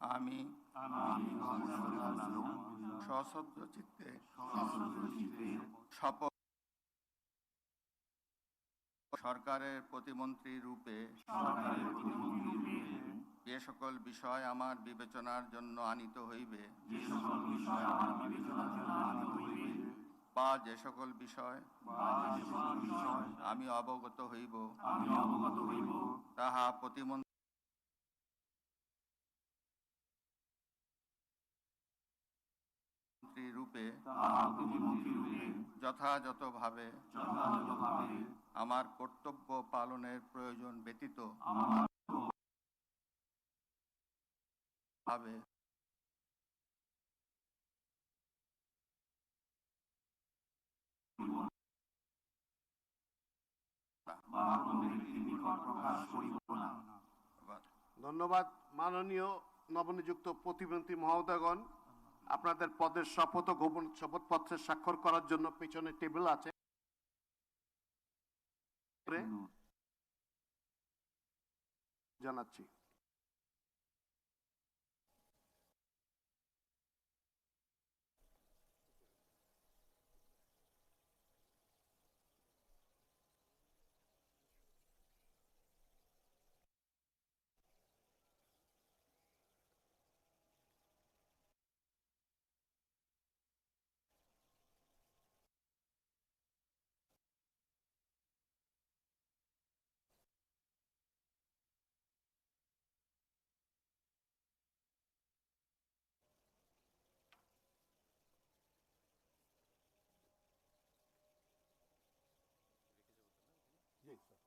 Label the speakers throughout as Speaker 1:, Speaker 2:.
Speaker 1: আমি সশ্রদ্ধ চিত্তে শপথ সরকারের প্রতিমন্ত্রী রূপে যে সকল বিষয় আমার বিবেচনার জন্য আনিত হইবে বা যে সকল বিষয় আমি অবগত হইব তাহা প্রতিমন্ত্রী রূপে যথাযথভাবে আমার কর্তব্য পালনের প্রয়োজন ব্যতীত ভাবে
Speaker 2: ধন্যবাদ। মাননীয় নবনিযুক্ত প্রতিমন্ত্রী মহোদয়গণ, আপনাদের পদের শপথ ও গোপন শপথপত্রে স্বাক্ষর করার জন্য পিছনে টেবিল আছে, জানাচ্ছি। Yes, sir.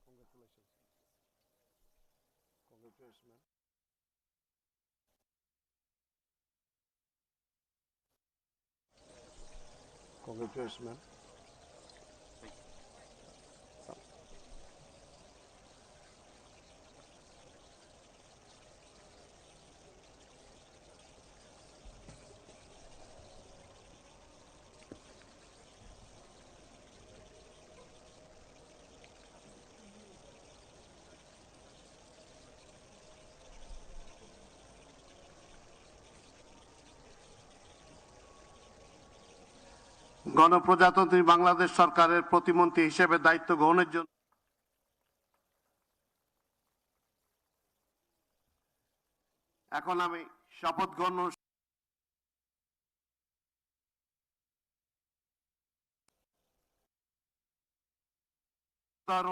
Speaker 2: Congratulations. Congratulations, ma'am. Congratulations, ma'am. গণপ্রজাতন্ত্রী বাংলাদেশ সরকারের প্রতিমন্ত্রী হিসেবে দায়িত্ব গ্রহণের জন্য এখন আমি শপথ গ্রহণ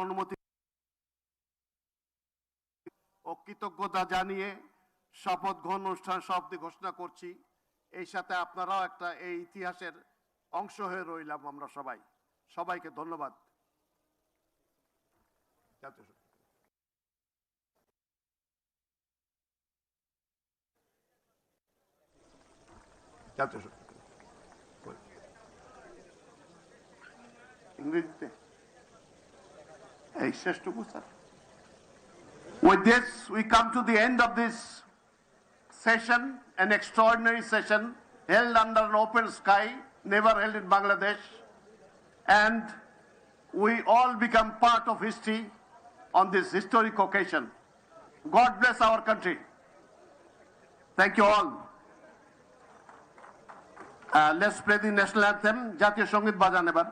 Speaker 2: অনুমতি ও কৃতজ্ঞতা জানিয়ে শপথ গ্রহণ অনুষ্ঠান সমাপ্তি ঘোষণা করছি। এই সাথে আপনারাও একটা এই ইতিহাসের অংশ হয়ে রইলাম আমরা সবাই। সবাইকে ধন্যবাদ। ইংরেজিতে এই শেষটুকু sir. With this, we come to the end of this session, an extraordinary session held under an open sky, never held in Bangladesh, and we all become part of history on this historic occasion. God bless our country. Thank you all. Let's play the national anthem. Jatiyo Sangit bajan ebar.